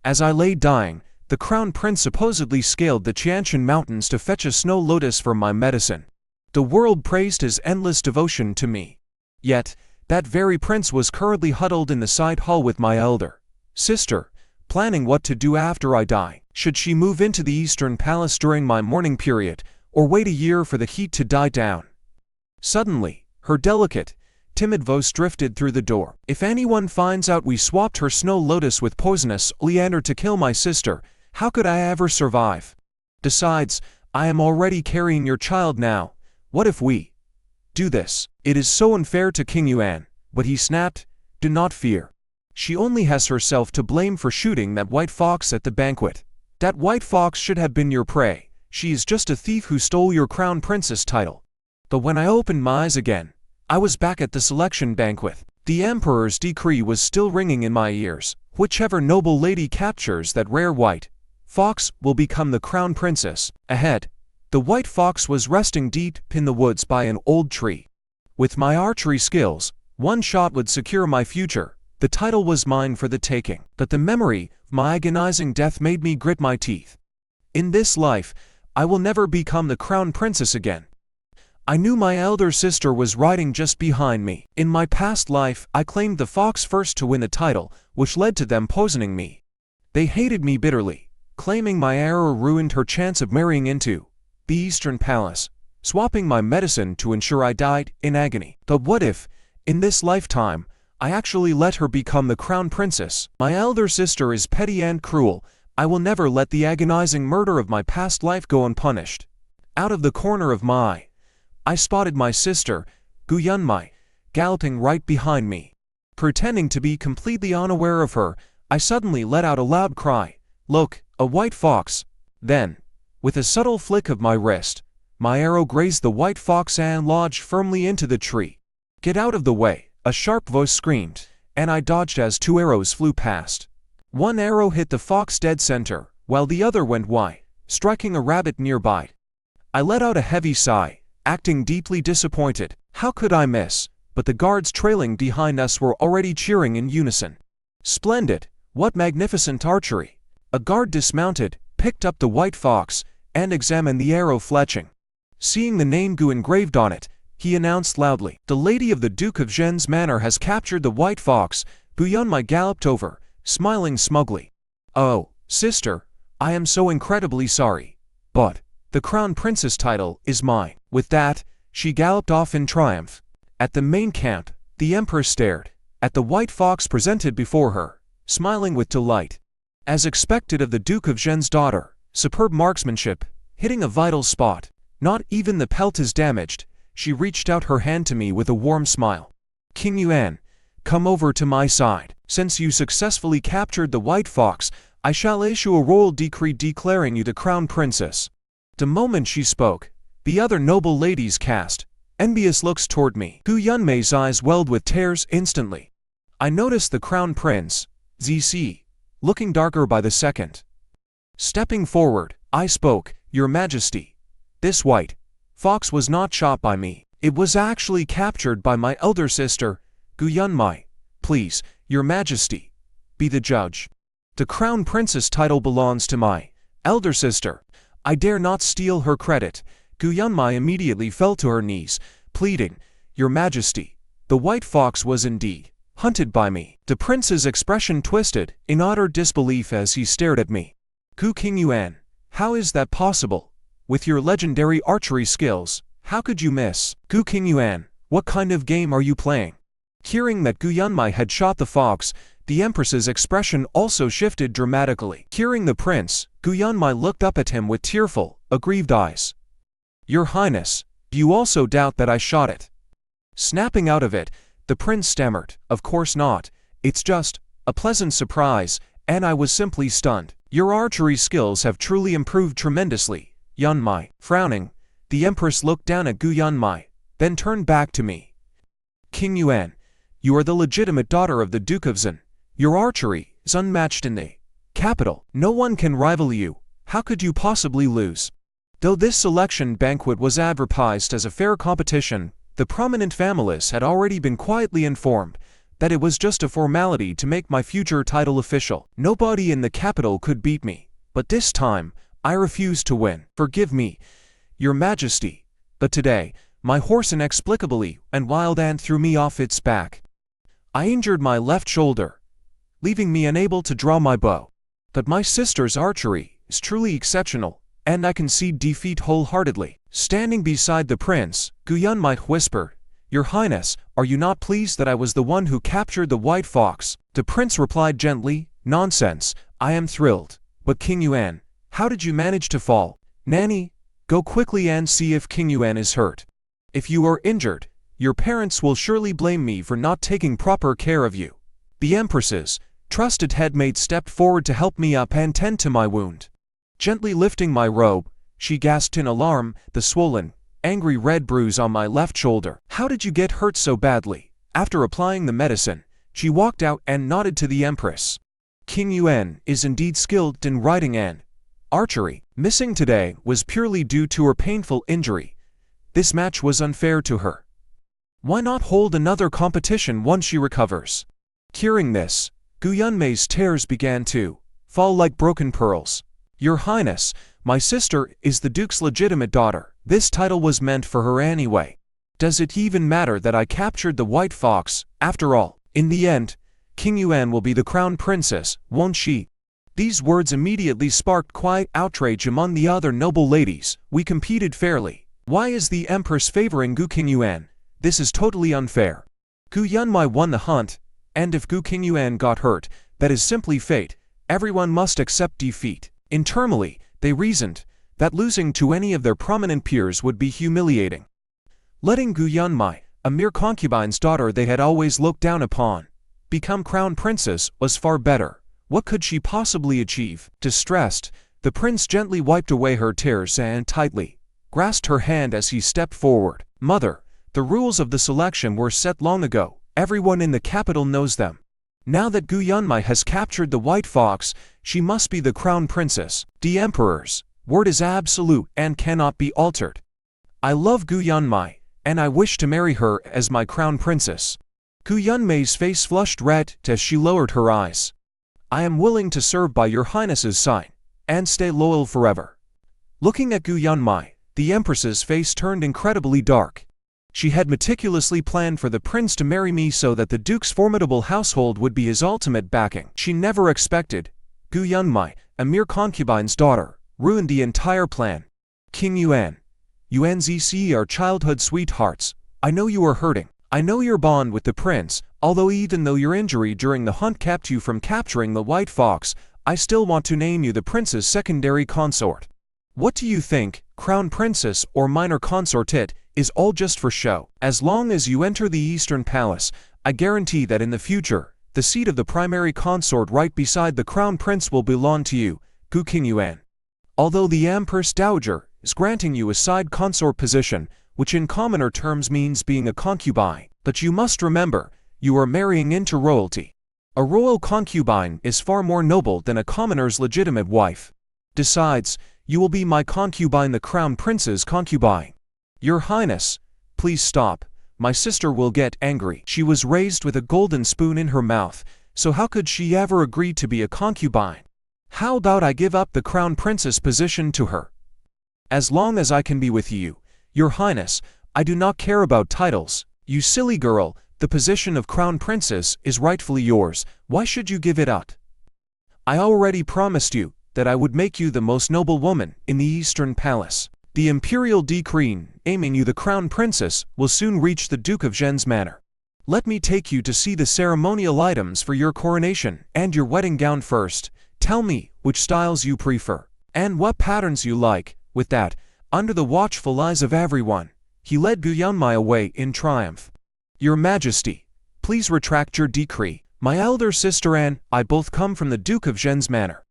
As I lay dying, the crown prince supposedly scaled the Qianshan mountains to fetch a snow lotus for my medicine. The world praised his endless devotion to me. Yet, that very prince was currently huddled in the side hall with my elder sister, planning what to do after I die. Should she move into the Eastern Palace during my mourning period, or wait a year for the heat to die down? Suddenly, her delicate, timid voice drifted through the door. If anyone finds out we swapped her snow lotus with poisonous oleander to kill my sister, how could I ever survive? Besides, I am already carrying your child now. What if we do this? It is so unfair to King Yuan. But he snapped, do not fear. She only has herself to blame for shooting that white fox at the banquet. That white fox should have been your prey. She is just a thief who stole your crown princess title. But when I opened my eyes again, I was back at the selection banquet. The emperor's decree was still ringing in my ears. Whichever noble lady captures that rare white fox will become the crown princess. Ahead, the white fox was resting deep in the woods by an old tree. With my archery skills, one shot would secure my future. The title was mine for the taking. But the memory of my agonizing death made me grit my teeth. In this life, I will never become the crown princess again. I knew my elder sister was riding just behind me. In my past life, I claimed the fox first to win the title, which led to them poisoning me. They hated me bitterly, claiming my error ruined her chance of marrying into the Eastern Palace, swapping my medicine to ensure I died in agony. But what if, in this lifetime, I actually let her become the crown princess? My elder sister is petty and cruel. I will never let the agonizing murder of my past life go unpunished. Out of the corner of my eye, I spotted my sister, Gu Yunmai, galloping right behind me. Pretending to be completely unaware of her, I suddenly let out a loud cry. Look, a white fox. Then, with a subtle flick of my wrist, my arrow grazed the white fox and lodged firmly into the tree. Get out of the way, a sharp voice screamed, and I dodged as 2 arrows flew past. One arrow hit the fox dead center, while the other went wide, striking a rabbit nearby. I let out a heavy sigh, acting deeply disappointed. How could I miss? But the guards trailing behind us were already cheering in unison. Splendid! What magnificent archery! A guard dismounted, picked up the white fox, and examined the arrow fletching. Seeing the name Gu engraved on it, he announced loudly, "The lady of the Duke of Zhen's manor has captured the white fox." Gu Yunmai galloped over, smiling smugly. "Oh, sister, I am so incredibly sorry. But the crown princess title is mine." With that, she galloped off in triumph. At the main camp, the empress stared at the white fox presented before her, smiling with delight. As expected of the Duke of Zhen's daughter, superb marksmanship, hitting a vital spot. Not even the pelt is damaged. She reached out her hand to me with a warm smile. "King Yuan, come over to my side. Since you successfully captured the white fox, I shall issue a royal decree declaring you the crown princess." The moment she spoke, the other noble ladies cast envious looks toward me. Gu Yunmei's eyes welled with tears instantly. I noticed the crown prince, ZC, looking darker by the second. Stepping forward, I spoke, "Your Majesty, this white fox was not shot by me. It was actually captured by my elder sister, Gu Yunmai. Please, Your Majesty, be the judge. The crown princess title belongs to my elder sister. I dare not steal her credit." Gu Yunmai immediately fell to her knees, pleading, "Your Majesty, the white fox was indeed hunted by me." The prince's expression twisted in utter disbelief as he stared at me. "King Yuan, how is that possible? With your legendary archery skills, how could you miss?" "King Yuan, what kind of game are you playing?" Hearing that Gu Yunmai had shot the fox, the empress's expression also shifted dramatically. Hearing the prince, Gu Yunmai looked up at him with tearful, aggrieved eyes. "Your Highness, do you also doubt that I shot it?" Snapping out of it, the prince stammered, "Of course not. It's just a pleasant surprise, and I was simply stunned. Your archery skills have truly improved tremendously." Yunmai, frowning, the empress looked down at Gu Yunmai, then turned back to me. "King Yuan, you are the legitimate daughter of the Duke of Zhen. Your archery is unmatched in the capital. No one can rival you. How could you possibly lose?" Though this selection banquet was advertised as a fair competition, the prominent families had already been quietly informed that it was just a formality to make my future title official. Nobody in the capital could beat me, but this time, I refused to win. Forgive me, Your Majesty, but today, my horse inexplicably and wild ant threw me off its back. I injured my left shoulder, leaving me unable to draw my bow. But my sister's archery is truly exceptional, and I concede defeat wholeheartedly. Standing beside the prince, Gu Yunmai whispered, "Your Highness, are you not pleased that I was the one who captured the white fox?" The prince replied gently, "Nonsense, I am thrilled. But King Yuan, how did you manage to fall? Nanny, go quickly and see if King Yuan is hurt. If you are injured, your parents will surely blame me for not taking proper care of you." The Empress's trusted headmaid stepped forward to help me up and tend to my wound. Gently lifting my robe, she gasped in alarm, the swollen, angry red bruise on my left shoulder. "How did you get hurt so badly?" After applying the medicine, she walked out and nodded to the Empress. King Yuan is indeed skilled in riding and archery. Missing today was purely due to her painful injury. This match was unfair to her. Why not hold another competition once she recovers? Hearing this, Gu Yunmei's tears began to fall like broken pearls. "Your Highness, my sister is the Duke's legitimate daughter. This title was meant for her anyway. Does it even matter that I captured the white fox? After all, in the end, King Yuan will be the crown princess, won't she?" These words immediately sparked quiet outrage among the other noble ladies. "We competed fairly. Why is the Empress favoring King Yuan? This is totally unfair. Gu Yunmai won the hunt, and if King Yuan got hurt, that is simply fate. Everyone must accept defeat." Internally, they reasoned that losing to any of their prominent peers would be humiliating. Letting Gu Yunmai, a mere concubine's daughter they had always looked down upon, become crown princess was far better. What could she possibly achieve? Distressed, the prince gently wiped away her tears and tightly grasped her hand as he stepped forward. "Mother, the rules of the selection were set long ago. Everyone in the capital knows them. Now that Gu Yunmai has captured the white fox, she must be the crown princess. The emperor's word is absolute and cannot be altered. I love Gu Yunmai, and I wish to marry her as my crown princess." Gu Yunmei's face flushed red as she lowered her eyes. "I am willing to serve by your Highness's side, and stay loyal forever." Looking at Gu Yunmai, the Empress's face turned incredibly dark. She had meticulously planned for the prince to marry me so that the Duke's formidable household would be his ultimate backing. She never expected Gu Yunmai, a mere concubine's daughter, ruined the entire plan. "King Yuan, Yuanzc are childhood sweethearts. I know you are hurting. I know your bond with the prince, although even though your injury during the hunt kept you from capturing the white fox, I still want to name you the prince's secondary consort. What do you think, crown princess or minor consort? It is all just for show. As long as you enter the Eastern Palace, I guarantee that in the future, the seat of the primary consort right beside the crown prince will belong to you, King Yuan. Although the Empress Dowager is granting you a side consort position, which in commoner terms means being a concubine, but you must remember, you are marrying into royalty. A royal concubine is far more noble than a commoner's legitimate wife. Besides, you will be my concubine, the crown prince's concubine." "Your Highness, please stop. My sister will get angry. She was raised with a golden spoon in her mouth, so how could she ever agree to be a concubine? How about I give up the crown princess position to her? As long as I can be with you, Your Highness, I do not care about titles." "You silly girl, the position of crown princess is rightfully yours. Why should you give it up? I already promised you that I would make you the most noble woman in the Eastern Palace. The imperial decree naming you the crown princess will soon reach the Duke of Zhen's manor. Let me take you to see the ceremonial items for your coronation and your wedding gown first. Tell me which styles you prefer, and what patterns you like." With that, under the watchful eyes of everyone, he led Gu Yunmai away in triumph. "Your Majesty, please retract your decree. My elder sister and I both come from the Duke of Zhen's manor.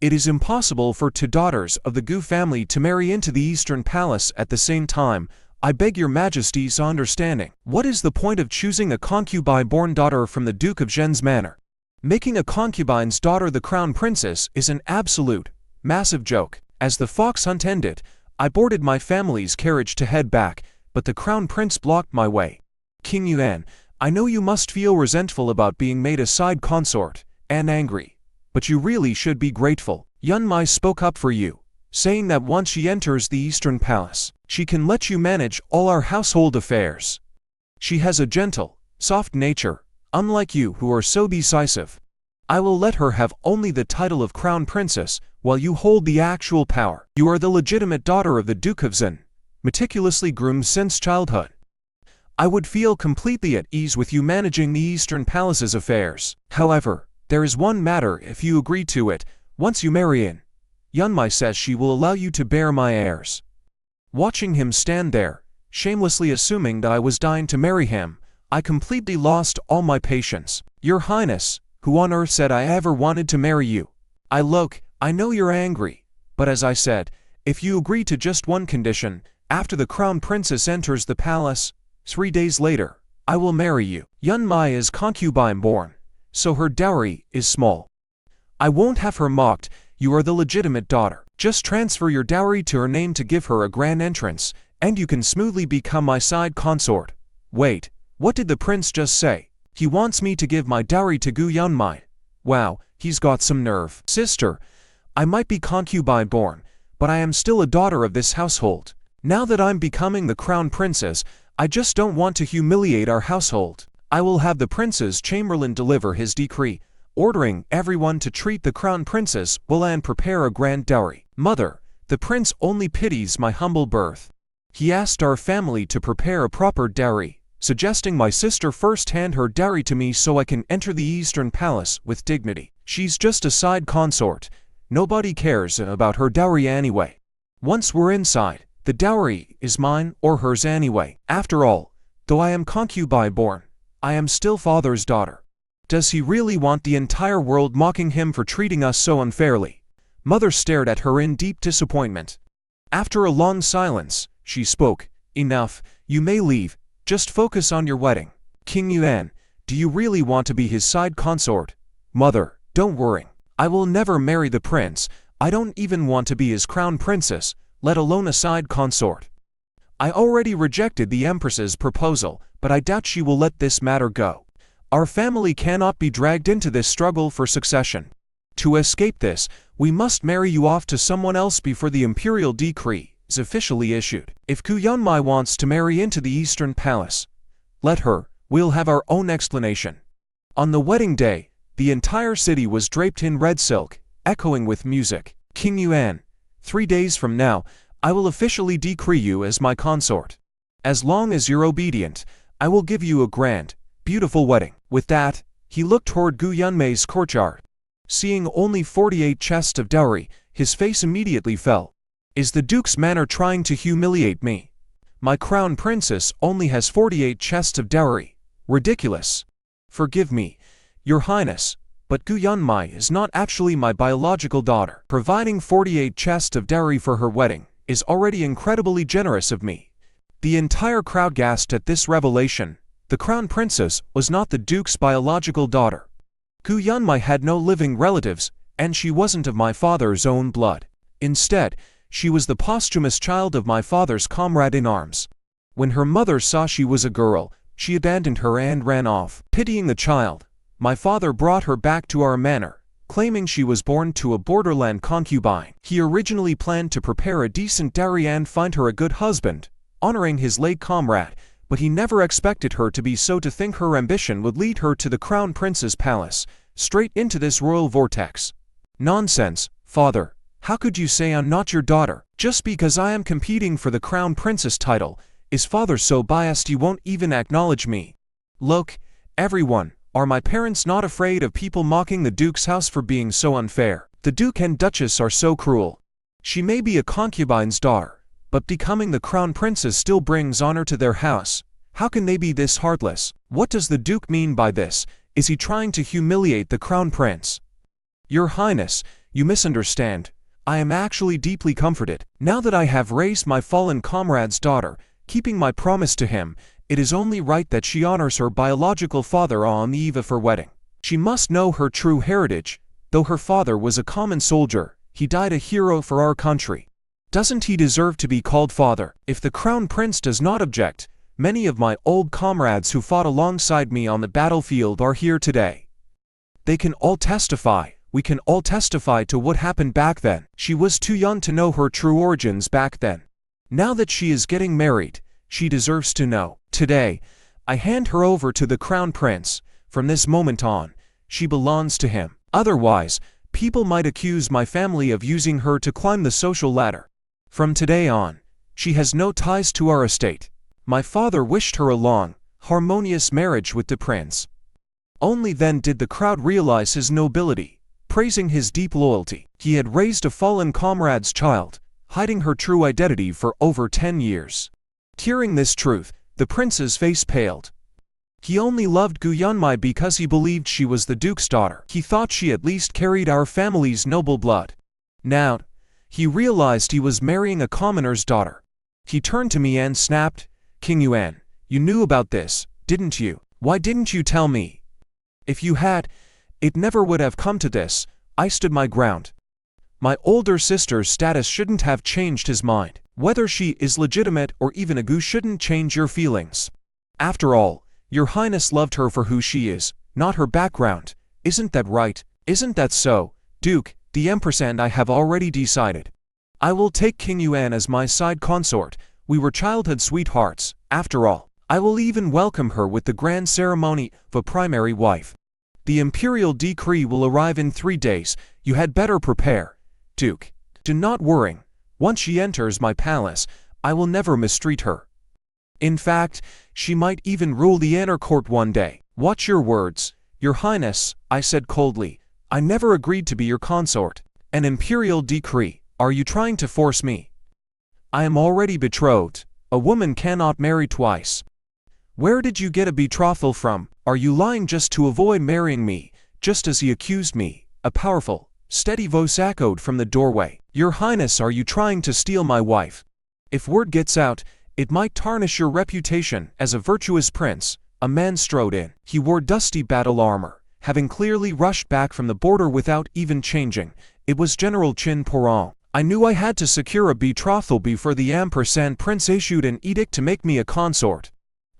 It is impossible for two daughters of the Gu family to marry into the Eastern Palace at the same time. I beg your Majesty's understanding. What is the point of choosing a concubine-born daughter from the Duke of Zhen's manor? Making a concubine's daughter the crown princess is an absolute, massive joke." As the fox hunt ended, I boarded my family's carriage to head back, but the crown prince blocked my way. "King Yuan, I know you must feel resentful about being made a side consort, and angry, but you really should be grateful. Yunmai spoke up for you, saying that once she enters the Eastern Palace, she can let you manage all our household affairs. She has a gentle, soft nature, unlike you who are so decisive. I will let her have only the title of Crown Princess, while you hold the actual power. You are the legitimate daughter of the Duke of Zhen, meticulously groomed since childhood. I would feel completely at ease with you managing the Eastern Palace's affairs. However, there is one matter if you agree to it. Once you marry in, Yunmai says she will allow you to bear my heirs. Watching him stand there, shamelessly assuming that I was dying to marry him, I completely lost all my patience. Your Highness, who on earth said I ever wanted to marry you? I know you're angry, but as I said, if you agree to just one condition, after the Crown Princess enters the palace, 3 days later, I will marry you. Yunmai is concubine-born, so her dowry is small. I won't have her mocked. You are the legitimate daughter. Just transfer your dowry to her name to give her a grand entrance, and you can smoothly become my side consort. Wait, what did the prince just say? He wants me to give my dowry to Gu Yunmai. Wow, he's got some nerve. Sister, I might be concubine-born, but I am still a daughter of this household. Now that I'm becoming the crown princess, I just don't want to humiliate our household. I will have the prince's chamberlain deliver his decree, ordering everyone to treat the crown princess well and prepare a grand dowry. Mother, the prince only pities my humble birth. He asked our family to prepare a proper dowry, suggesting my sister first hand her dowry to me so I can enter the Eastern Palace with dignity. She's just a side consort. Nobody cares about her dowry anyway. Once we're inside, the dowry is mine or hers anyway. After all, though I am concubine-born, I am still father's daughter. Does he really want the entire world mocking him for treating us so unfairly? Mother stared at her in deep disappointment. After a long silence, she spoke. Enough, you may leave. Just focus on your wedding. King Yuan, do you really want to be his side consort? Mother, don't worry. I will never marry the prince. I don't even want to be his crown princess, let alone a side consort. I already rejected the Empress's proposal, but I doubt she will let this matter go. Our family cannot be dragged into this struggle for succession. To escape this, we must marry you off to someone else before the imperial decree is officially issued. If Gu Yunmai wants to marry into the Eastern Palace, let her. We'll have our own explanation. On the wedding day, the entire city was draped in red silk, echoing with music. King Yuan, 3 days from now, I will officially decree you as my consort. As long as you're obedient, I will give you a grand, beautiful wedding. With that, he looked toward Gu Yunmai's courtyard. Seeing only 48 chests of dowry, his face immediately fell. Is the duke's manner trying to humiliate me? My crown princess only has 48 chests of dowry. Ridiculous. Forgive me, Your Highness, but Gu Yunmai is not actually my biological daughter. Providing 48 chests of dowry for her wedding is already incredibly generous of me. The entire crowd gasped at this revelation. The crown princess was not the duke's biological daughter. Gu Yunmai had no living relatives, and she wasn't of my father's own blood. Instead, she was the posthumous child of my father's comrade in arms. When her mother saw she was a girl, she abandoned her and ran off. Pitying the child, my father brought her back to our manor, claiming she was born to a borderland concubine. He originally planned to prepare a decent dowry and find her a good husband, honoring his late comrade, but he never expected her to be so to think her ambition would lead her to the crown prince's palace, straight into this royal vortex. Nonsense, father. How could you say I'm not your daughter? Just because I am competing for the crown princess title, is father so biased he won't even acknowledge me? Look, everyone, are my parents not afraid of people mocking the duke's house for being so unfair? The duke and duchess are so cruel. She may be a concubine's daughter, but becoming the crown princess still brings honor to their house. How can they be this heartless? What does the duke mean by this? Is he trying to humiliate the crown prince? Your Highness, you misunderstand. I am actually deeply comforted. Now that I have raised my fallen comrade's daughter, keeping my promise to him, it is only right that she honors her biological father on the eve of her wedding. She must know her true heritage. Though her father was a common soldier, he died a hero for our country. Doesn't he deserve to be called father? If the crown prince does not object, Many of my old comrades who fought alongside me on the battlefield are here today. They can all testify, we can all testify to what happened back then. She was too young to know her true origins back then. Now that she is getting married, she deserves to know. Today, I hand her over to the Crown Prince. From this moment on, she belongs to him. Otherwise, people might accuse my family of using her to climb the social ladder. From today on, she has no ties to our estate. My father wished her a long, harmonious marriage with the prince. Only then did the crowd realize his nobility, praising his deep loyalty. He had raised a fallen comrade's child, hiding her true identity for over 10 years. Hearing this truth, the prince's face paled. He only loved Gu Yunmai because he believed she was the duke's daughter. He thought she at least carried our family's noble blood. Now, he realized he was marrying a commoner's daughter. He turned to me and snapped, "King Yuan, you knew about this, didn't you? Why didn't you tell me? If you had, it never would have come to this." I stood my ground. My older sister's status shouldn't have changed his mind. Whether she is legitimate or even a Gu shouldn't change your feelings. After all, Your Highness loved her for who she is, not her background. Isn't that right? Isn't that so, Duke? The Empress and I have already decided. I will take King Yuan as my side consort. We were childhood sweethearts, after all. I will even welcome her with the grand ceremony of a primary wife. The imperial decree will arrive in 3 days. You had better prepare, Duke. Do not worry. Once she enters my palace, I will never mistreat her. In fact, she might even rule the inner court one day. Watch your words, Your Highness, I said coldly. I never agreed to be your consort. An imperial decree. Are you trying to force me? I am already betrothed. A woman cannot marry twice. Where did you get a betrothal from? Are you lying just to avoid marrying me, just as he accused me? A powerful, steady voice echoed from the doorway. Your Highness, are you trying to steal my wife? If word gets out, it might tarnish your reputation as a virtuous prince. A man strode in. He wore dusty battle armor, having clearly rushed back from the border without even changing. It was General Qin Porong. I knew I had to secure a betrothal before the Empress and Prince issued an edict to make me a consort.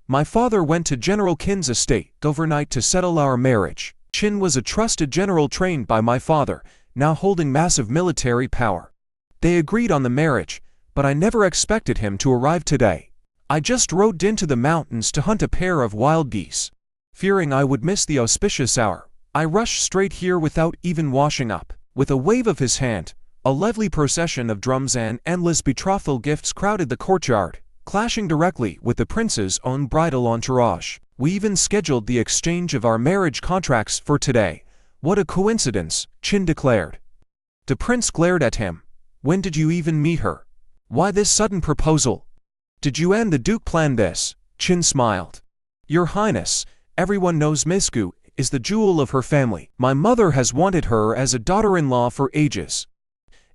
My father went to General Qin's estate overnight to settle our marriage. Qin was a trusted general trained by my father, now holding massive military power. They agreed on the marriage, but I never expected him to arrive today. I just rode into the mountains to hunt a pair of wild geese. Fearing I would miss the auspicious hour, I rushed straight here without even washing up. With a wave of his hand, a lively procession of drums and endless betrothal gifts crowded the courtyard, clashing directly with the prince's own bridal entourage. We even scheduled the exchange of our marriage contracts for today. What a coincidence, Qin declared. The prince glared at him. When did you even meet her? Why this sudden proposal? Did you and the Duke plan this? Qin smiled. Your Highness, everyone knows Miss Gu is the jewel of her family. My mother has wanted her as a daughter-in-law for ages.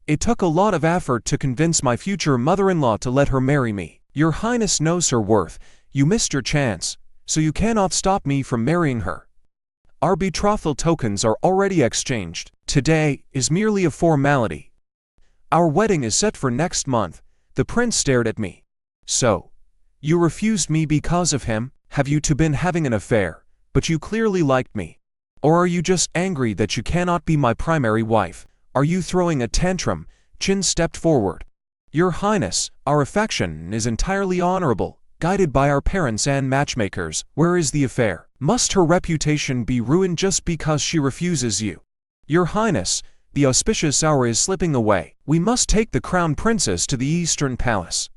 It took a lot of effort to convince my future mother-in-law to let her marry me. Your Highness knows her worth. You missed your chance, so you cannot stop me from marrying her. Our betrothal tokens are already exchanged. Today is merely a formality. Our wedding is set for next month. The prince stared at me. So, you refused me because of him? Have you two been having an affair, but you clearly liked me? Or are you just angry that you cannot be my primary wife? Are you throwing a tantrum? Qin stepped forward. Your Highness, our affection is entirely honorable, guided by our parents and matchmakers. Where is the affair? Must her reputation be ruined just because she refuses you? Your Highness, the auspicious hour is slipping away. We must take the crown princess to the Eastern Palace.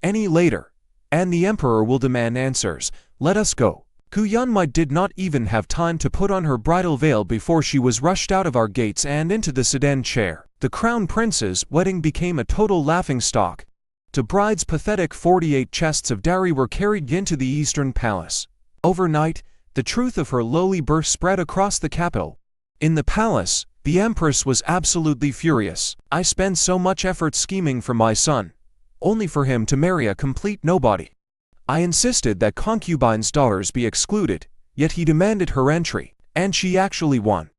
Any later, and the Emperor will demand answers. Let us go. Gu Yunmai did not even have time to put on her bridal veil before she was rushed out of our gates and into the sedan chair. The crown prince's wedding became a total laughingstock. The bride's pathetic 48 chests of dowry were carried into the Eastern Palace. Overnight, the truth of her lowly birth spread across the capital. In the palace, the Empress was absolutely furious. I spent so much effort scheming for my son, only for him to marry a complete nobody. I insisted that concubines' daughters be excluded, yet he demanded her entry, and she actually won.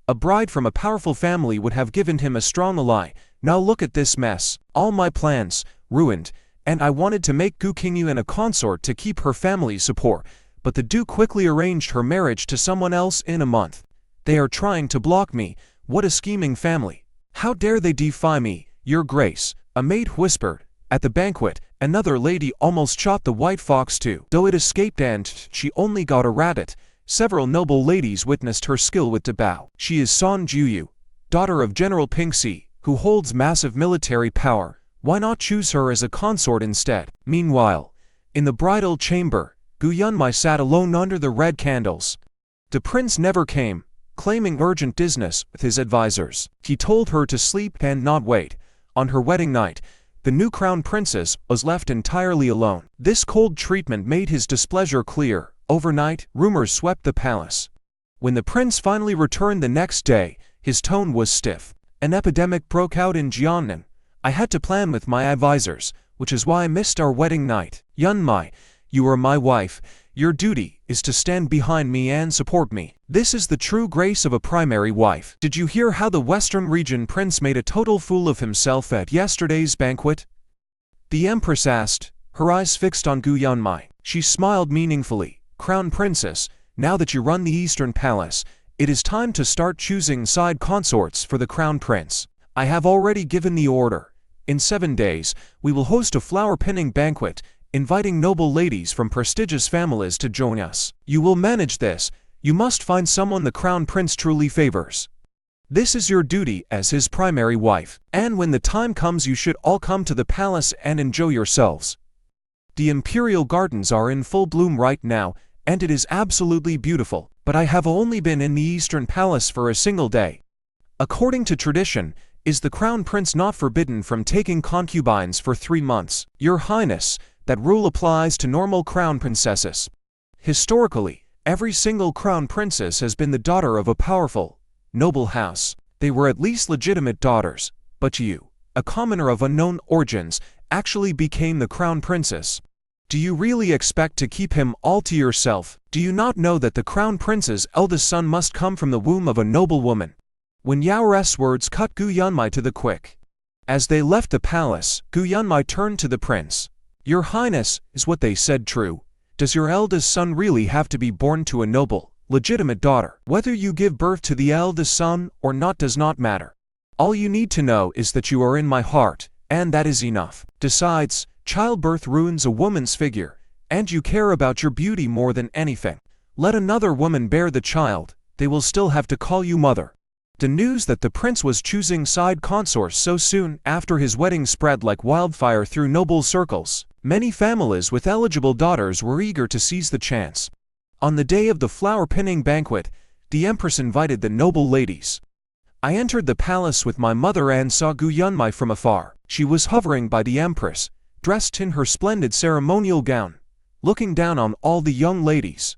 A bride from a powerful family would have given him a strong ally. Now look at this mess. All my plans, ruined. and I wanted to make Gu Qingyu a consort to keep her family support, but the duke quickly arranged her marriage to someone else in a month. They are trying to block me. What a scheming family. How dare they defy me, your grace, a maid whispered. At the banquet, another lady almost shot the white fox too, though it escaped and she only got a rabbit. Several noble ladies witnessed her skill with Dabao. She is Son Juyu, daughter of General Pingxi, who holds massive military power. Why not choose her as a consort instead? Meanwhile, in the bridal chamber, Gu Yunmai sat alone under the red candles. The prince never came, claiming urgent business with his advisors. He told her to sleep and not wait. On her wedding night, the new crown princess was left entirely alone. This cold treatment made his displeasure clear. Overnight, rumors swept the palace. When the prince finally returned the next day, his tone was stiff. An epidemic broke out in Jiangnan. I had to plan with my advisors, which is why I missed our wedding night. Yunmai, you are my wife. Your duty is to stand behind me and support me. This is the true grace of a primary wife. Did you hear how the Western region prince made a total fool of himself at yesterday's banquet? The empress asked, her eyes fixed on Gu Yunmai. She smiled meaningfully. Crown princess, now that you run the Eastern Palace, it is time to start choosing side consorts for the crown prince. I have already given the order. In 7 days, we will host a flower-pinning banquet, inviting noble ladies from prestigious families to join us. You will manage this. You must find someone the crown prince truly favors. This is your duty as his primary wife, and when the time comes you should all come to the palace and enjoy yourselves. The imperial gardens are in full bloom right now, and it is absolutely beautiful, but I have only been in the Eastern Palace for a single day. According to tradition, is the crown prince not forbidden from taking concubines for 3 months? Your Highness, that rule applies to normal crown princesses. Historically, every single crown princess has been the daughter of a powerful, noble house. They were at least legitimate daughters, but you, a commoner of unknown origins, actually became the crown princess. Do you really expect to keep him all to yourself? Do you not know that the crown prince's eldest son must come from the womb of a noble woman? When Yao's words cut Gu Yunmai to the quick. As they left the palace, Gu Yunmai turned to the prince. Your Highness, is what they said true? Does your eldest son really have to be born to a noble, legitimate daughter? Whether you give birth to the eldest son or not does not matter. All you need to know is that you are in my heart, and that is enough. Besides, childbirth ruins a woman's figure, and you care about your beauty more than anything. Let another woman bear the child, they will still have to call you mother. The news that the prince was choosing side consorts so soon after his wedding spread like wildfire through noble circles. Many families with eligible daughters were eager to seize the chance. On the day of the flower-pinning banquet, the empress invited the noble ladies. I entered the palace with my mother and saw Gu Yunmai from afar. She was hovering by the empress, dressed in her splendid ceremonial gown, looking down on all the young ladies.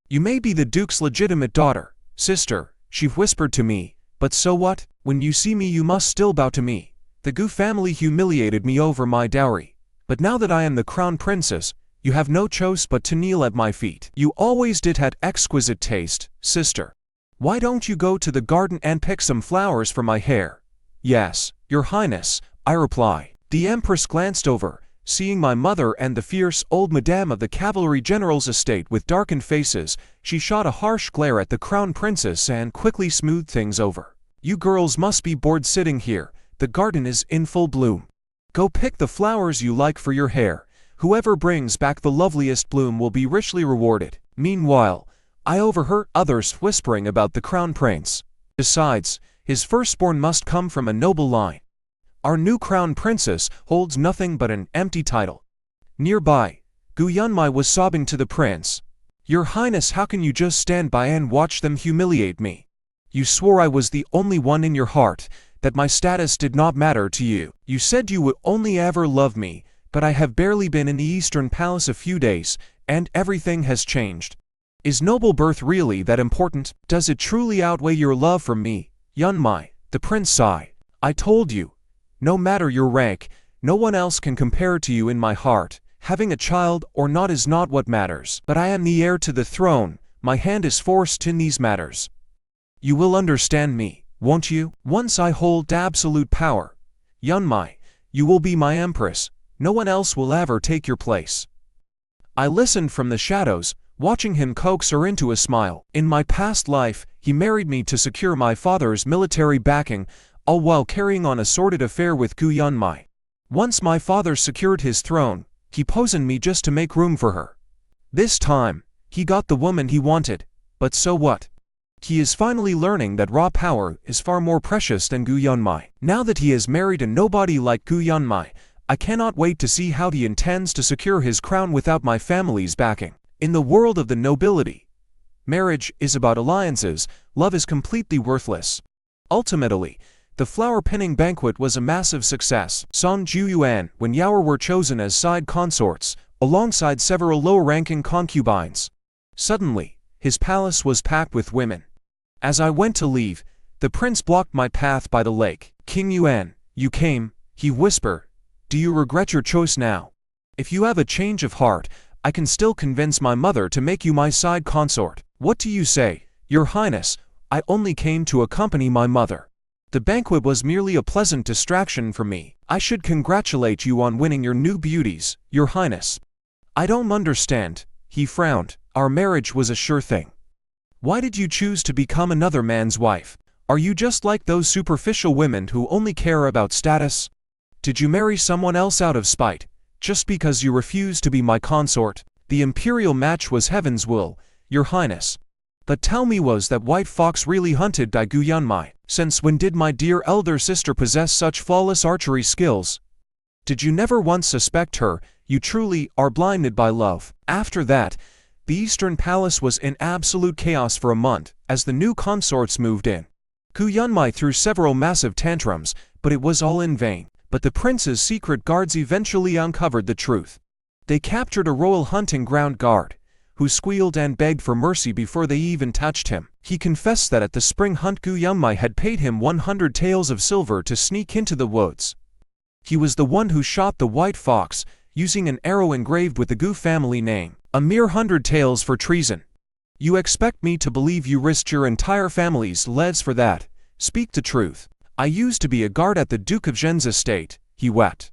You may be the duke's legitimate daughter, sister, she whispered to me, but so what? When you see me you must still bow to me. The Gu family humiliated me over my dowry, but now that I am the crown princess, you have no choice but to kneel at my feet. You always did have exquisite taste, sister. Why don't you go to the garden and pick some flowers for my hair? Yes, your highness, I reply. The empress glanced over, seeing my mother and the fierce old madame of the cavalry general's estate with darkened faces. She shot a harsh glare at the crown princess and quickly smoothed things over. You girls must be bored sitting here, the garden is in full bloom. Go pick the flowers you like for your hair. Whoever brings back the loveliest bloom will be richly rewarded. Meanwhile, I overheard others whispering about the crown prince. Besides, his firstborn must come from a noble line. Our new crown princess holds nothing but an empty title. Nearby, Gu Yunmai was sobbing to the prince. Your highness, how can you just stand by and watch them humiliate me? You swore I was the only one in your heart, that my status did not matter to you. You said you would only ever love me, but I have barely been in the Eastern Palace a few days, and everything has changed. Is noble birth really that important? Does it truly outweigh your love for me? Yunmai, the prince sighed. I told you, no matter your rank, no one else can compare to you in my heart. Having a child or not is not what matters. But I am the heir to the throne, my hand is forced in these matters. You will understand me, won't you? Once I hold absolute power, Yunmai, you will be my empress, No one else will ever take your place." I listened from the shadows, watching him coax her into a smile. In my past life, he married me to secure my father's military backing, all while carrying on a sordid affair with Gu Yunmai. Once my father secured his throne, he poisoned me just to make room for her. This time, he got the woman he wanted, but so what? He is finally learning that raw power is far more precious than Gu Yunmai. Now that he has married a nobody like Gu Yunmai, I cannot wait to see how he intends to secure his crown without my family's backing. In the world of the nobility, marriage is about alliances, love is completely worthless. Ultimately, the flower-pinning banquet was a massive success. Song Juyuan and Yaoer were chosen as side consorts, alongside several low-ranking concubines. Suddenly, his palace was packed with women. As I went to leave, the prince blocked my path by the lake. "King Yuan, you came," he whispered. "Do you regret your choice now? If you have a change of heart, I can still convince my mother to make you my side consort." "What do you say, Your Highness? I only came to accompany my mother. The banquet was merely a pleasant distraction for me. I should congratulate you on winning your new beauties, Your Highness." "I don't understand," he frowned. "Our marriage was a sure thing. Why did you choose to become another man's wife? Are you just like those superficial women who only care about status? Did you marry someone else out of spite, just because you refused to be my consort?" "The imperial match was heaven's will, Your Highness. But tell me, was that white fox really hunted by Gu Yunmai? Since when did my dear elder sister possess such flawless archery skills? Did you never once suspect her? You truly are blinded by love." After that, the Eastern Palace was in absolute chaos for a month, as the new consorts moved in. Gu Yunmai threw several massive tantrums, but it was all in vain. But the prince's secret guards eventually uncovered the truth. They captured a royal hunting ground guard, who squealed and begged for mercy before they even touched him. He confessed that at the spring hunt Gu Yunmai had paid him 100 taels of silver to sneak into the woods. He was the one who shot the white fox, using an arrow engraved with the Gu family name. A mere 100 taels for treason. You expect me to believe you risked your entire family's lives for that? Speak the truth. "I used to be a guard at the Duke of Zhen's estate," he wept.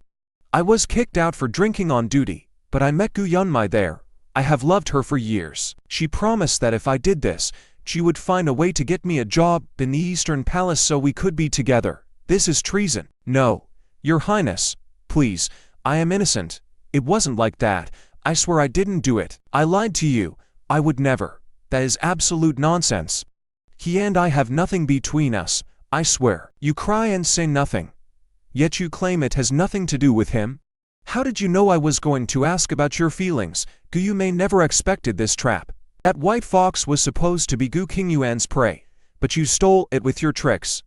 "I was kicked out for drinking on duty, but I met Gu Yunmai there. I have loved her for years. She promised that if I did this, she would find a way to get me a job in the Eastern Palace so we could be together. This is treason." "No, Your Highness, please, I am innocent. It wasn't like that. I swear I didn't do it. I lied to you. I would never. That is absolute nonsense. He and I have nothing between us. I swear." "You cry and say nothing. Yet you claim it has nothing to do with him? How did you know I was going to ask about your feelings? Gu Yunmai never expected this trap. That white fox was supposed to be Gu Qingyuan's prey, but you stole it with your tricks.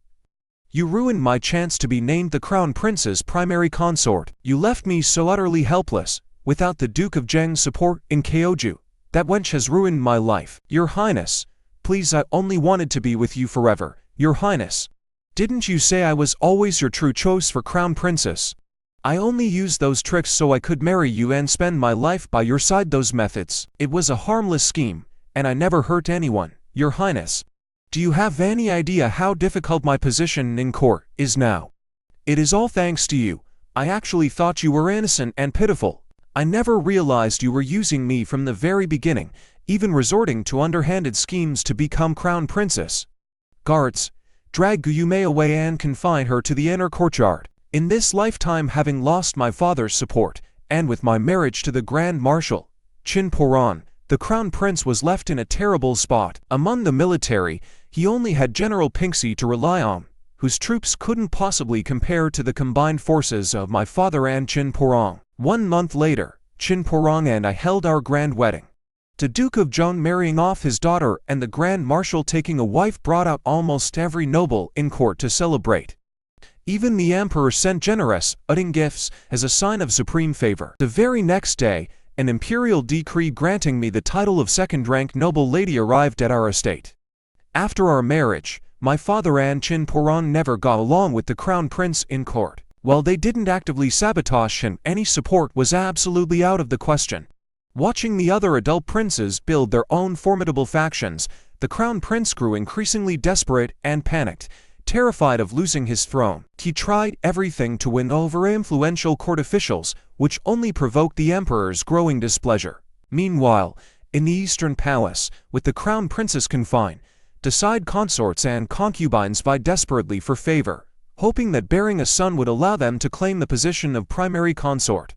You ruined my chance to be named the Crown Prince's primary consort. You left me so utterly helpless, without the Duke of Zheng's support in Kyoju. That wench has ruined my life. Your Highness, please, I only wanted to be with you forever. Your Highness, didn't you say I was always your true choice for Crown Princess? I only used those tricks so I could marry you and spend my life by your side. Those methods. It was a harmless scheme, and I never hurt anyone. Your Highness, do you have any idea how difficult my position in court is now? It is all thanks to you. I actually thought you were innocent and pitiful. I never realized you were using me from the very beginning, even resorting to underhanded schemes to become Crown Princess. Guards, drag Gu Yunmai away and confine her to the inner courtyard. In this lifetime, having lost my father's support, and with my marriage to the Grand Marshal, Qin Poran, the Crown Prince was left in a terrible spot. Among the military, he only had General Pinxi to rely on, whose troops couldn't possibly compare to the combined forces of my father and Qin Poran. 1 month later, Qin Poran and I held our grand wedding. The Duke of Zheng marrying off his daughter and the Grand Marshal taking a wife brought out almost every noble in court to celebrate. Even the Emperor sent generous, unting gifts as a sign of supreme favor. The very next day, an imperial decree granting me the title of second-rank noble lady arrived at our estate. After our marriage, my father and Qin Poran never got along with the Crown Prince in court. While they didn't actively sabotage him, any support was absolutely out of the question. Watching the other adult princes build their own formidable factions, the Crown Prince grew increasingly desperate and panicked, Terrified of losing his throne, he tried everything to win over influential court officials, which only provoked the emperor's growing displeasure. Meanwhile, in the Eastern Palace, with the crown princess confined, the side consorts and concubines vied desperately for favor, hoping that bearing a son would allow them to claim the position of primary consort.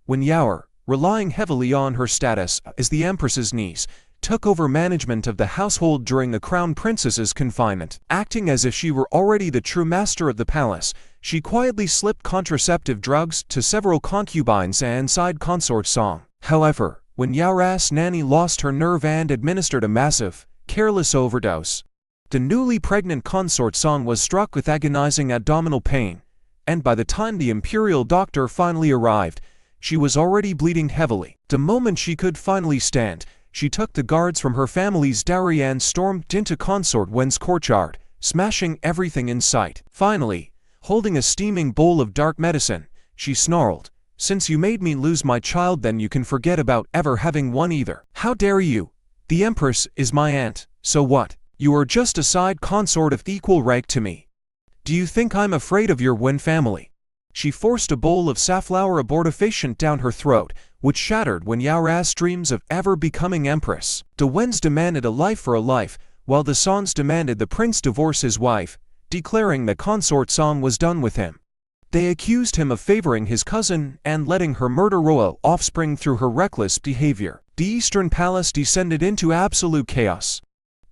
When Yaoer, relying heavily on her status as the empress's niece, took over management of the household during the crown princess's confinement. Acting as if she were already the true master of the palace, she quietly slipped contraceptive drugs to several concubines and side consorts. However, when Yaoer's nanny lost her nerve and administered a massive, careless overdose, the newly pregnant consort Song was struck with agonizing abdominal pain, and by the time the imperial doctor finally arrived, she was already bleeding heavily. The moment she could finally stand, she took the guards from her family's dowry and stormed into Consort Wen's courtyard, smashing everything in sight. Finally, holding a steaming bowl of dark medicine, she snarled, "Since you made me lose my child, then you can forget about ever having one either. How dare you? The Empress is my aunt, so what? You are just a side consort of equal rank to me. Do you think I'm afraid of your Wen family?" She forced a bowl of safflower abortifacient down her throat, which shattered when Yaoer's dreams of ever becoming empress. The Wens demanded a life for a life, while the Songs demanded the prince divorce his wife, declaring that consort Song was done with him. They accused him of favoring his cousin and letting her murder royal offspring through her reckless behavior. The Eastern Palace descended into absolute chaos.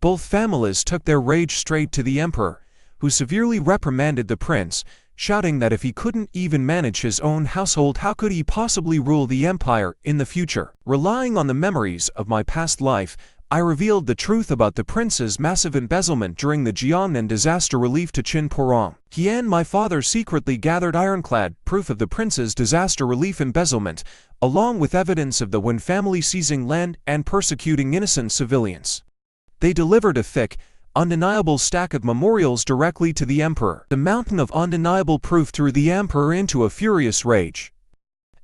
Both families took their rage straight to the emperor, who severely reprimanded the prince, shouting that if he couldn't even manage his own household, how could he possibly rule the empire in the future? Relying on the memories of my past life, I revealed the truth about the prince's massive embezzlement during the Jiangnan disaster relief to Qin Porong. He and my father secretly gathered ironclad proof of the prince's disaster relief embezzlement, along with evidence of the Wen family seizing land and persecuting innocent civilians. They delivered a thick, undeniable stack of memorials directly to the emperor. The mountain of undeniable proof threw the emperor into a furious rage.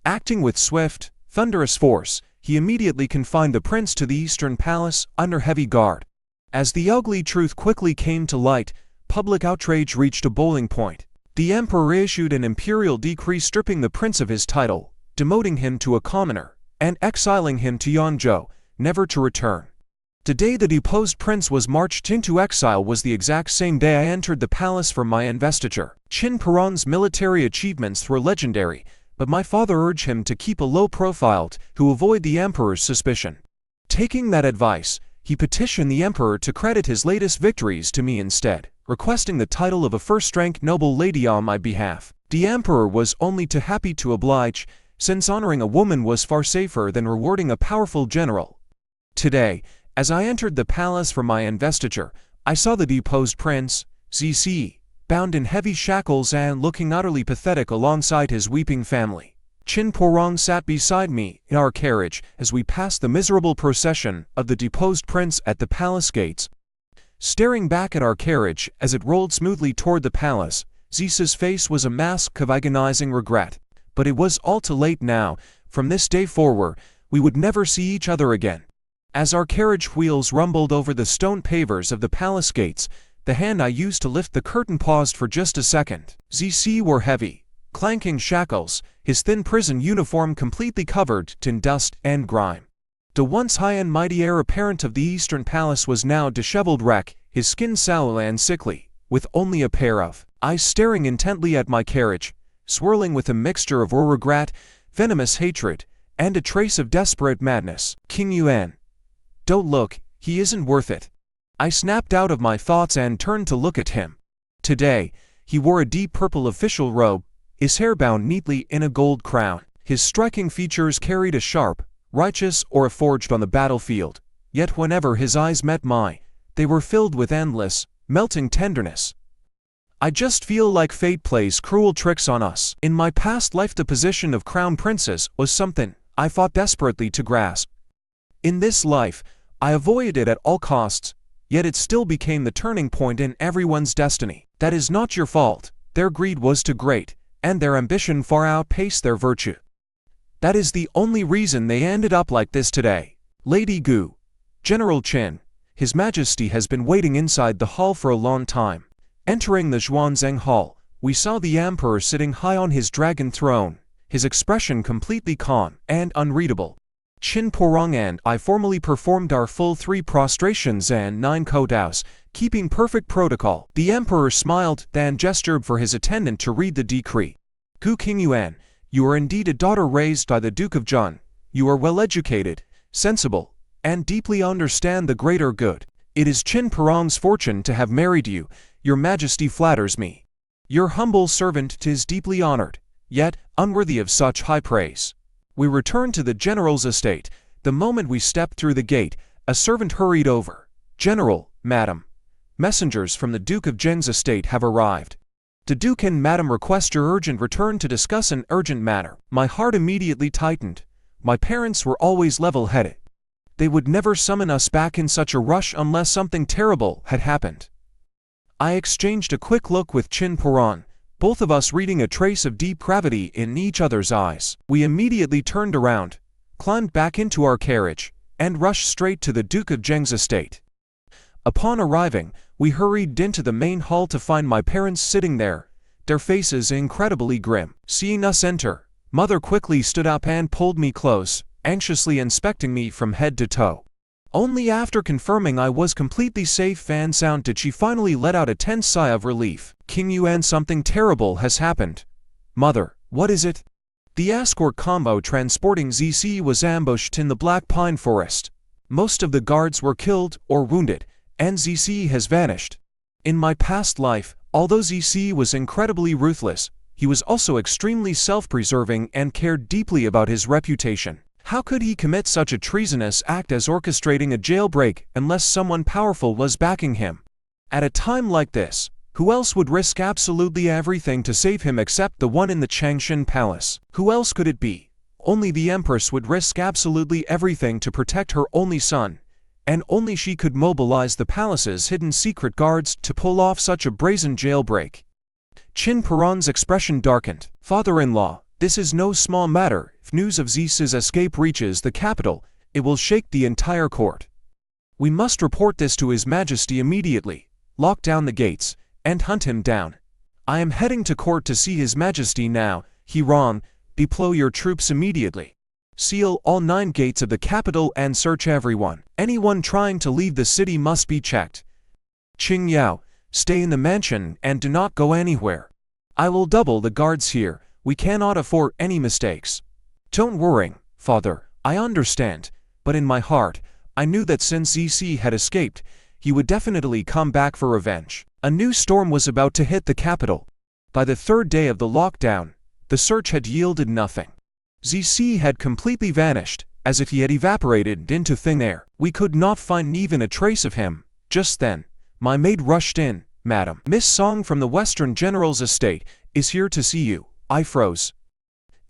Acting with swift, thunderous force, he immediately confined the prince to the Eastern Palace under heavy guard. As the ugly truth quickly came to light, public outrage reached a boiling point. The emperor issued an imperial decree stripping the prince of his title, demoting him to a commoner, and exiling him to Yangzhou, never to return. The day the deposed prince was marched into exile was the exact same day I entered the palace for my investiture. Qin Porong's military achievements were legendary, but my father urged him to keep a low profile to avoid the emperor's suspicion. Taking that advice, he petitioned the emperor to credit his latest victories to me instead, requesting the title of a first-rank noble lady on my behalf. The emperor was only too happy to oblige, since honoring a woman was far safer than rewarding a powerful general. Today, as I entered the palace for my investiture, I saw the deposed prince, Zizi, bound in heavy shackles and looking utterly pathetic alongside his weeping family. Qin Porong sat beside me in our carriage as we passed the miserable procession of the deposed prince at the palace gates. Staring back at our carriage as it rolled smoothly toward the palace, Zizi's face was a mask of agonizing regret. But it was all too late now. From this day forward, we would never see each other again. As our carriage wheels rumbled over the stone pavers of the palace gates, the hand I used to lift the curtain paused for just a second. Zizi wore heavy, clanking shackles, his thin prison uniform completely covered in dust and grime. The once high and mighty heir apparent of the Eastern Palace was now a disheveled wreck, his skin sallow and sickly, with only a pair of eyes staring intently at my carriage, swirling with a mixture of regret, venomous hatred, and a trace of desperate madness. "King Yuan, don't look, he isn't worth it." I snapped out of my thoughts and turned to look at him. Today, he wore a deep purple official robe, his hair bound neatly in a gold crown. His striking features carried a sharp, righteous aura forged on the battlefield, yet whenever his eyes met mine, they were filled with endless, melting tenderness. I just feel like fate plays cruel tricks on us. In my past life, the position of crown princess was something I fought desperately to grasp. In this life, I avoided it at all costs, yet it still became the turning point in everyone's destiny. That is not your fault. Their greed was too great, and their ambition far outpaced their virtue. That is the only reason they ended up like this today. Lady Gu, General Qin, His Majesty has been waiting inside the hall for a long time. Entering the Xuanzang Hall, we saw the emperor sitting high on his dragon throne, his expression completely calm and unreadable. Qin Porong and I formally performed our full 3 prostrations and 9 kowtows, keeping perfect protocol. The emperor smiled, then gestured for his attendant to read the decree. Gu Qingyuan, you are indeed a daughter raised by the Duke of Zheng. You are well educated, sensible, and deeply understand the greater good. It is Qin Porong's fortune to have married you. Your majesty flatters me. Your humble servant 'tis deeply honored, yet unworthy of such high praise. We returned to the general's estate. The moment we stepped through the gate, a servant hurried over. General, madam, messengers from the Duke of Zheng's estate have arrived. The Duke and madam request your urgent return to discuss an urgent matter. My heart immediately tightened. My parents were always level-headed. They would never summon us back in such a rush unless something terrible had happened. I exchanged a quick look with Qin Porong, both of us reading a trace of deep gravity in each other's eyes. We immediately turned around, climbed back into our carriage, and rushed straight to the Duke of Zheng's estate. Upon arriving, we hurried into the main hall to find my parents sitting there, their faces incredibly grim. Seeing us enter, Mother quickly stood up and pulled me close, anxiously inspecting me from head to toe. Only after confirming I was completely safe and sound did she finally let out a tense sigh of relief. Qingyuan, something terrible has happened. Mother, what is it? The escort combo transporting ZC was ambushed in the Black Pine Forest. Most of the guards were killed or wounded, and ZC has vanished. In my past life, although ZC was incredibly ruthless, he was also extremely self-preserving and cared deeply about his reputation. How could he commit such a treasonous act as orchestrating a jailbreak unless someone powerful was backing him? At a time like this, who else would risk absolutely everything to save him except the one in the Changshan Palace? Who else could it be? Only the Empress would risk absolutely everything to protect her only son, and only she could mobilize the palace's hidden secret guards to pull off such a brazen jailbreak. Qin Porong's expression darkened. Father-in-law, this is no small matter. If news of Zis's escape reaches the capital, it will shake the entire court. We must report this to His Majesty immediately, lock down the gates, and hunt him down. I am heading to court to see His Majesty now. Heroine, deploy your troops immediately. Seal all 9 gates of the capital and search everyone. Anyone trying to leave the city must be checked. Qing Yao, stay in the mansion and do not go anywhere. I will double the guards here. We cannot afford any mistakes. Don't worry, father, I understand, but in my heart, I knew that since ZC had escaped, he would definitely come back for revenge. A new storm was about to hit the capital. By the 3rd day of the lockdown, the search had yielded nothing. ZC had completely vanished, as if he had evaporated into thin air. We could not find even a trace of him. Just then, my maid rushed in. Madam, Miss Song from the Western General's estate is here to see you. I froze.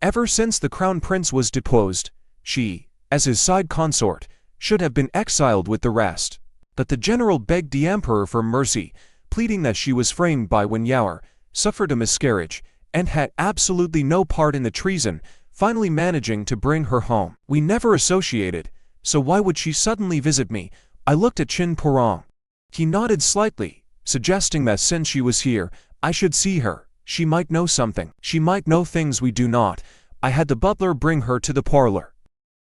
Ever since the Crown Prince was deposed, she, as his side consort, should have been exiled with the rest. But the general begged the emperor for mercy, pleading that she was framed by Wen Yaoer, suffered a miscarriage, and had absolutely no part in the treason, finally managing to bring her home. We never associated, so why would she suddenly visit me? I looked at Qin Porong. He nodded slightly, suggesting that since she was here, I should see her. She might know something. She might know things we do not. I had the butler bring her to the parlor.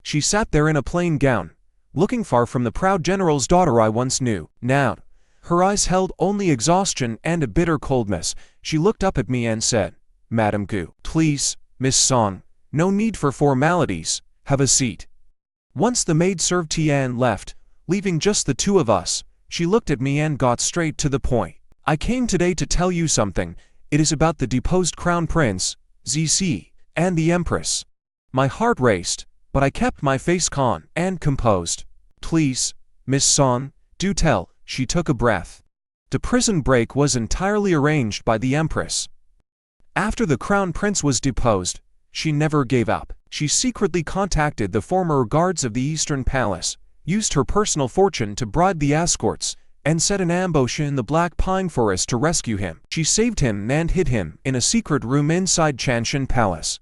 She sat there in a plain gown, looking far from the proud general's daughter I once knew. Now, her eyes held only exhaustion and a bitter coldness. She looked up at me and said, Madam Gu, please, Miss Song, no need for formalities, have a seat. Once the maid served tea and left, leaving just the 2 of us, she looked at me and got straight to the point. I came today to tell you something. It is about the deposed Crown Prince, ZC, and the Empress. My heart raced, but I kept my face calm and composed. Please, Miss Song, do tell. She took a breath. The prison break was entirely arranged by the Empress. After the Crown Prince was deposed, she never gave up. She secretly contacted the former guards of the Eastern Palace, used her personal fortune to bribe the escorts, and set an ambush in the Black Pine Forest to rescue him. She saved him and hid him in a secret room inside Changshan Palace.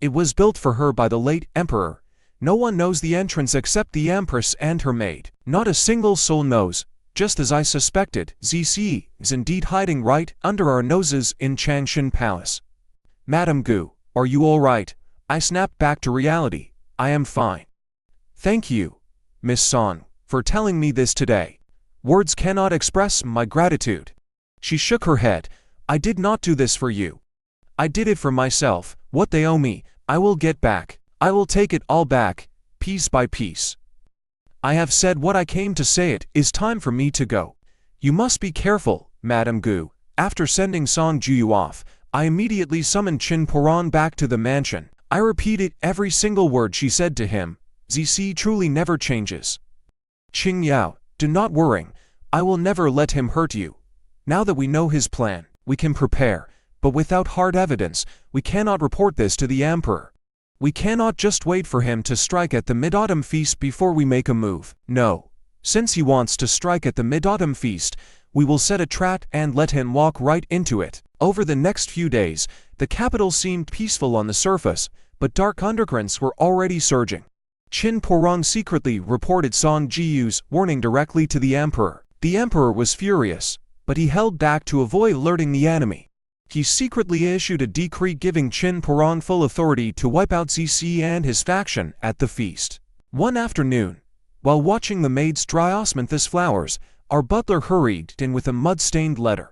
It was built for her by the late emperor. No one knows the entrance except the Empress and her maid. Not a single soul knows, Just as I suspected, ZC is indeed hiding right under our noses in Changshan Palace. Madam Gu, are you all right? I snapped back to reality. I am fine. Thank you, Miss Song, for telling me this today. Words cannot express my gratitude. She shook her head. I did not do this for you. I did it for myself. What they owe me, I will get back. I will take it all back, piece by piece. I have said what I came to say. It is time for me to go. You must be careful, Madam Gu. After sending Song Juyu off, I immediately summoned Qin Poran back to the mansion. I repeated every single word she said to him. ZC truly never changes. Qing Yao, do not worry. I will never let him hurt you. Now that we know his plan, we can prepare, but without hard evidence, we cannot report this to the Emperor. We cannot just wait for him to strike at the Mid-Autumn Feast before we make a move. No. Since he wants to strike at the Mid-Autumn Feast, we will set a trap and let him walk right into it. Over the next few days, the capital seemed peaceful on the surface, but dark undercurrents were already surging. Qin Porong secretly reported Song Jiyu's warning directly to the Emperor. The Emperor was furious, but he held back to avoid alerting the enemy. He secretly issued a decree giving Qin Porong full authority to wipe out ZC and his faction at the feast. One afternoon, while watching the maids dry osmanthus flowers, our butler hurried in with a mud-stained letter.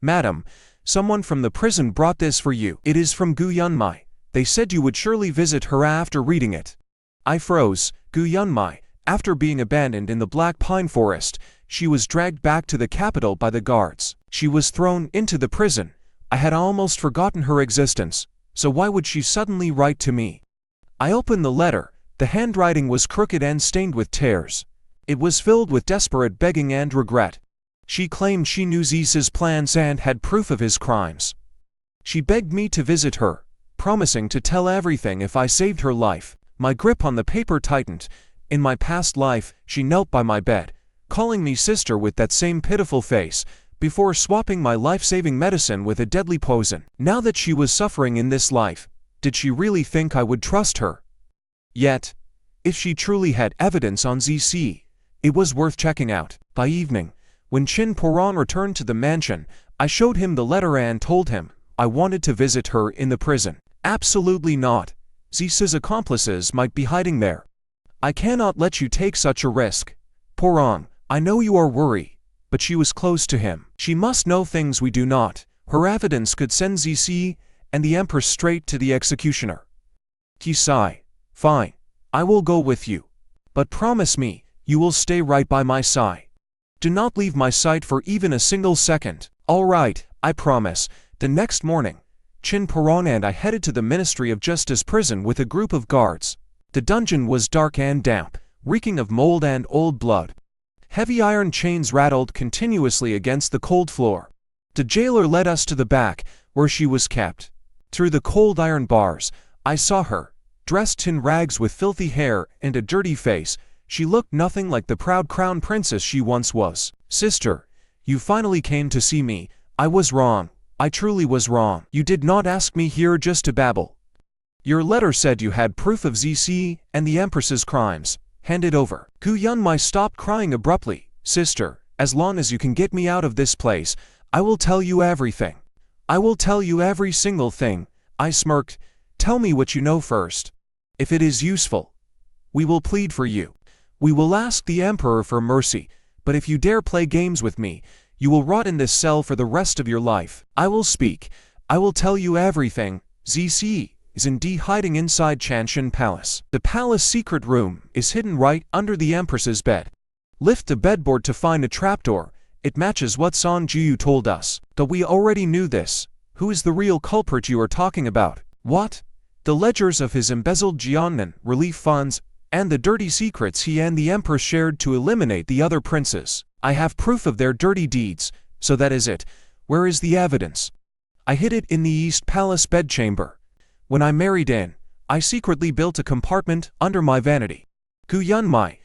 Madam, someone from the prison brought this for you. It is from Gu Yunmai. They said you would surely visit her after reading it. I froze. Gu Yunmai, after being abandoned in the Black Pine Forest, she was dragged back to the capital by the guards. She was thrown into the prison. I had almost forgotten her existence, so why would she suddenly write to me? I opened the letter. The handwriting was crooked and stained with tears. It was filled with desperate begging and regret. She claimed she knew Zis's plans and had proof of his crimes. She begged me to visit her, promising to tell everything if I saved her life. My grip on the paper tightened. In my past life, she knelt by my bed, calling me sister with that same pitiful face, before swapping my life-saving medicine with a deadly poison. Now that she was suffering in this life, did she really think I would trust her? Yet, if she truly had evidence on ZC, it was worth checking out. By evening, when Qin Porong returned to the mansion, I showed him the letter and told him I wanted to visit her in the prison. Absolutely not. ZC's accomplices might be hiding there. I cannot let you take such a risk. Porong, I know you are worried, but she was close to him. She must know things we do not. Her evidence could send ZC and the Empress straight to the executioner. He sighed. Fine, I will go with you. But promise me, you will stay right by my side. Do not leave my sight for even a single second. All right, I promise. The next morning, Qin Porong and I headed to the Ministry of Justice prison with a group of guards. The dungeon was dark and damp, reeking of mold and old blood. Heavy iron chains rattled continuously against the cold floor. The jailer led us to the back, where she was kept. Through the cold iron bars, I saw her, dressed in rags with filthy hair and a dirty face. She looked nothing like the proud crown princess she once was. Sister, you finally came to see me. I was wrong. I truly was wrong. You did not ask me here just to babble. Your letter said you had proof of ZC and the Empress's crimes. Hand it over. Gu Yunmai stopped crying abruptly. Sister, as long as you can get me out of this place, I will tell you everything. I will tell you every single thing. I smirked. Tell me what you know first. If it is useful, we will plead for you. We will ask the Emperor for mercy, but if you dare play games with me, you will rot in this cell for the rest of your life. I will speak. I will tell you everything. ZC is indeed hiding inside Changshan Palace. The palace secret room is hidden right under the Empress's bed. Lift the bedboard to find a trapdoor. It matches what Song Jiyu told us. Though we already knew this. Who is the real culprit you are talking about? What? The ledgers of his embezzled Jiannan relief funds, and the dirty secrets he and the Empress shared to eliminate the other princes. I have proof of their dirty deeds, so that is it. Where is the evidence? I hid it in the East Palace bedchamber. When I married in, I secretly built a compartment under my vanity. Gu Yunmai,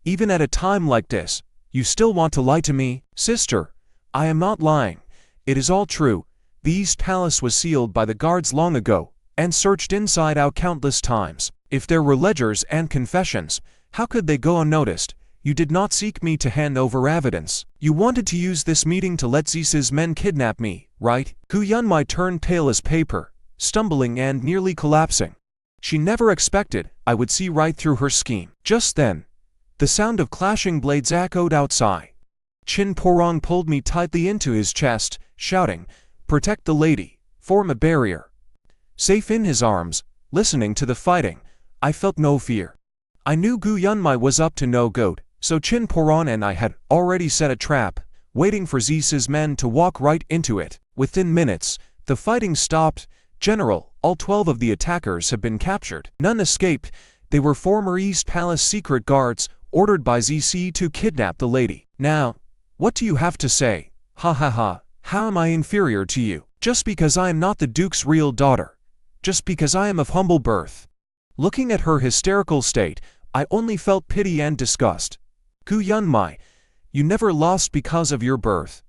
even at a time like this, you still want to lie to me? Sister, I am not lying. It is all true. The East Palace was sealed by the guards long ago, and searched inside out countless times. If there were ledgers and confessions, how could they go unnoticed? you did not seek me to hand over evidence. You wanted to use this meeting to let Zeus's men kidnap me, right? Gu Yunmai turned pale as paper, stumbling and nearly collapsing. She never expected I would see right through her scheme. Just then, the sound of clashing blades echoed outside. Chin Porong pulled me tightly into his chest, shouting, "Protect the lady, form a barrier." Safe in his arms, listening to the fighting, I felt no fear. I knew Gu Yunmai was up to no good, so Chin Porong and I had already set a trap, waiting for Zeus's men to walk right into it. Within minutes, the fighting stopped. "General, all 12 of the attackers have been captured. None escaped. They were former East Palace secret guards, ordered by ZC to kidnap the lady. Now, what do you have to say? Ha ha ha, how am I inferior to you? Just because I am not the Duke's real daughter. Just because I am of humble birth." Looking at her hysterical state, I only felt pity and disgust. Gu Yunmai, you never lost because of your birth.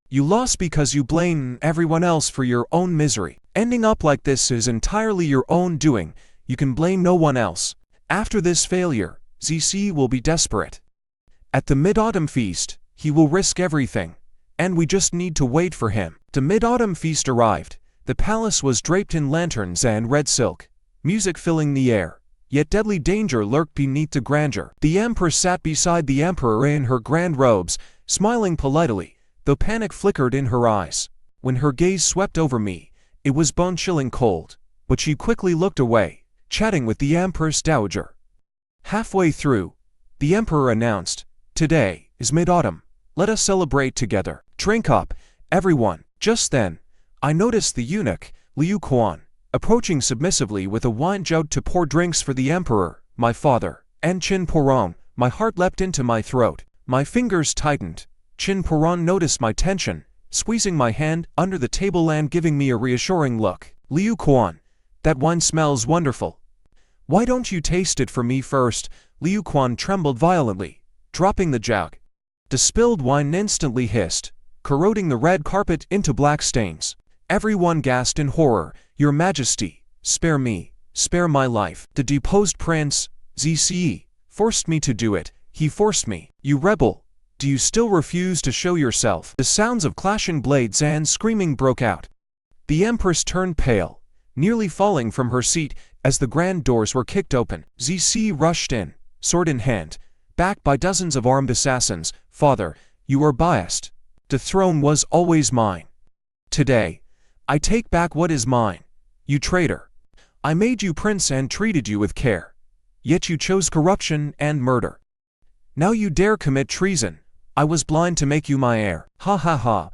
You lost because you blame everyone else for your own misery. Ending up like this is entirely your own doing. You can blame no one else. After this failure, ZC will be desperate. At the Mid-Autumn Feast, he will risk everything, and we just need to wait for him. The Mid-Autumn Feast arrived. The palace was draped in lanterns and red silk, music filling the air, yet deadly danger lurked beneath the grandeur. The Empress sat beside the Emperor in her grand robes, smiling politely, though panic flickered in her eyes. When her gaze swept over me, it was bone-chilling cold, but she quickly looked away, chatting with the Empress Dowager. Halfway through, the Emperor announced, "Today is mid-autumn. Let us celebrate together. Drink up, everyone." Just then, I noticed the eunuch, Liu Quan, approaching submissively with a wine jug to pour drinks for the Emperor, my father, and Chin Porong. My heart leapt into my throat. My fingers tightened. Chin Porong noticed my tension, squeezing my hand under the table and giving me a reassuring look. "Liu Quan, that wine smells wonderful. Why don't you taste it for me first?" Liu Quan trembled violently, dropping the jug. The spilled wine instantly hissed, corroding the red carpet into black stains. Everyone gasped in horror. "Your Majesty, spare me, spare my life. The deposed prince, ZCE, forced me to do it. He forced me." "You rebel, do you still refuse to show yourself?" The sounds of clashing blades and screaming broke out. The Empress turned pale, nearly falling from her seat as the grand doors were kicked open. ZC rushed in, sword in hand, backed by dozens of armed assassins. "Father, you are biased. The throne was always mine. Today, I take back what is mine. You traitor. I made you prince and treated you with care. Yet you chose corruption and murder. Now you dare commit treason. I was blind to make you my heir. Ha ha ha.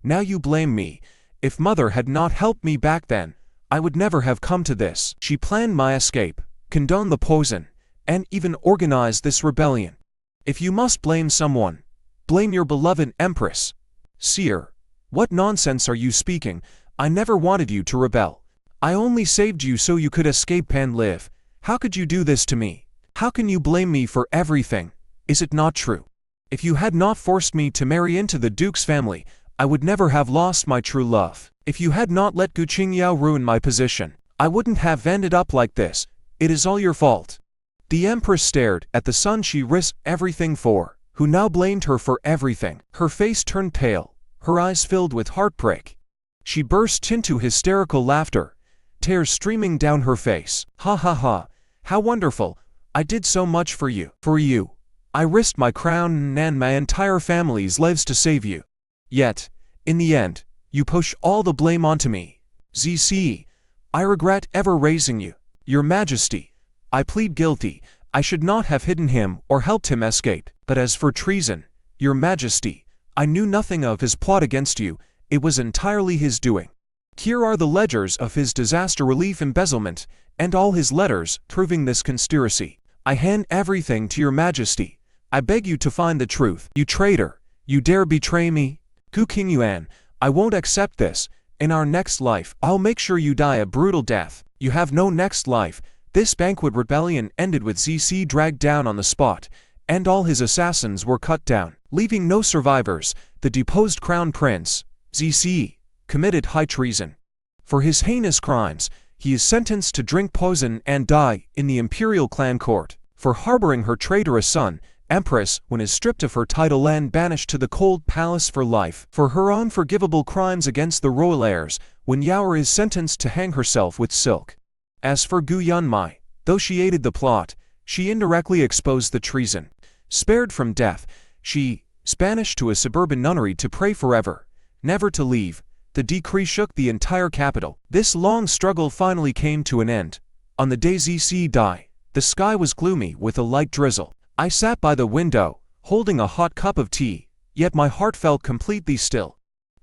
Now you blame me. If mother had not helped me back then, I would never have come to this." She planned my escape, condoned the poison, and even organized this rebellion. If you must blame someone, blame your beloved Empress. Seer, what nonsense are you speaking? I never wanted you to rebel. I only saved you so you could escape and live. How could you do this to me? How can you blame me for everything? Is it not true? If you had not forced me to marry into the Duke's family, I would never have lost my true love. If you had not let Gu Qingyao ruin my position, I wouldn't have ended up like this. It is all your fault." The Empress stared at the son she risked everything for, who now blamed her for everything. Her face turned pale, her eyes filled with heartbreak. She burst into hysterical laughter, tears streaming down her face. "Ha ha ha, how wonderful. I did so much for you. For you, I risked my crown and my entire family's lives to save you. Yet, in the end, you push all the blame onto me. ZC, I regret ever raising you. Your Majesty, I plead guilty. I should not have hidden him or helped him escape. But as for treason, Your Majesty, I knew nothing of his plot against you. It was entirely his doing. Here are the ledgers of his disaster relief embezzlement, and all his letters proving this conspiracy. I hand everything to Your Majesty. I beg you to find the truth. You traitor, you dare betray me? Gu Qingyuan, I won't accept this. In our next life, I'll make sure you die a brutal death. You have no next life." This banquet rebellion ended with ZC dragged down on the spot, and all his assassins were cut down, leaving no survivors. The deposed crown prince, ZC, committed high treason. For his heinous crimes, he is sentenced to drink poison and die in the imperial clan court. For harboring her traitorous son Empress, when is stripped of her title and banished to the cold palace for life, for her unforgivable crimes against the royal heirs, when Yaoer is sentenced to hang herself with silk. As for Gu Yunmai, though she aided the plot, she indirectly exposed the treason. Spared from death, she is banished to a suburban nunnery to pray forever, never to leave. The decree shook the entire capital. This long struggle finally came to an end. On the day Zc died, the sky was gloomy with a light drizzle. I sat by the window, holding a hot cup of tea, yet my heart felt completely still.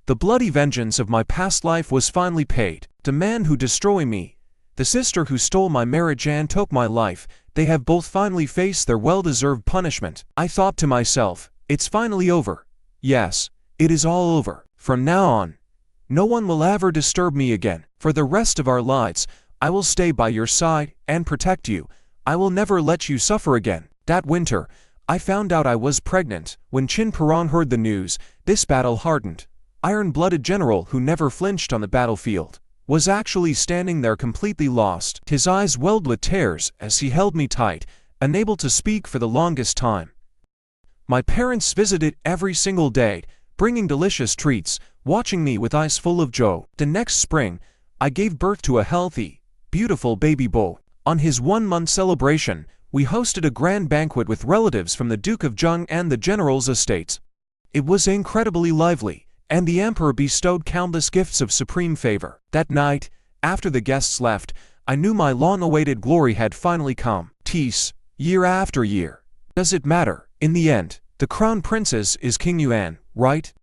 The bloody vengeance of my past life was finally paid. The man who destroyed me, the sister who stole my marriage and took my life, they have both finally faced their well-deserved punishment. I thought to myself, it's finally over. Yes, it is all over. From now on, no one will ever disturb me again. For the rest of our lives, I will stay by your side and protect you. I will never let you suffer again. That winter, I found out I was pregnant. When Qin Perong heard the news, this battle-hardened, iron-blooded general who never flinched on the battlefield was actually standing there completely lost. His eyes welled with tears as he held me tight, unable to speak for the longest time. My parents visited every single day, bringing delicious treats, watching me with eyes full of joy. The next spring, I gave birth to a healthy, beautiful baby boy. On his 1-month celebration, we hosted a grand banquet with relatives from the Duke of Zheng and the general's estates. It was incredibly lively, and the emperor bestowed countless gifts of supreme favor. That night, after the guests left, I knew my long-awaited glory had finally come. Peace, year after year. Does it matter? In the end, the crown princess is King Yuan, right?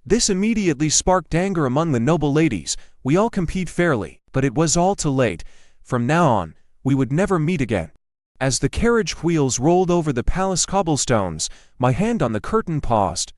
This immediately sparked anger among the noble ladies. We all compete fairly, but it was all too late. From now on, we would never meet again. As the carriage wheels rolled over the palace cobblestones, my hand on the curtain paused.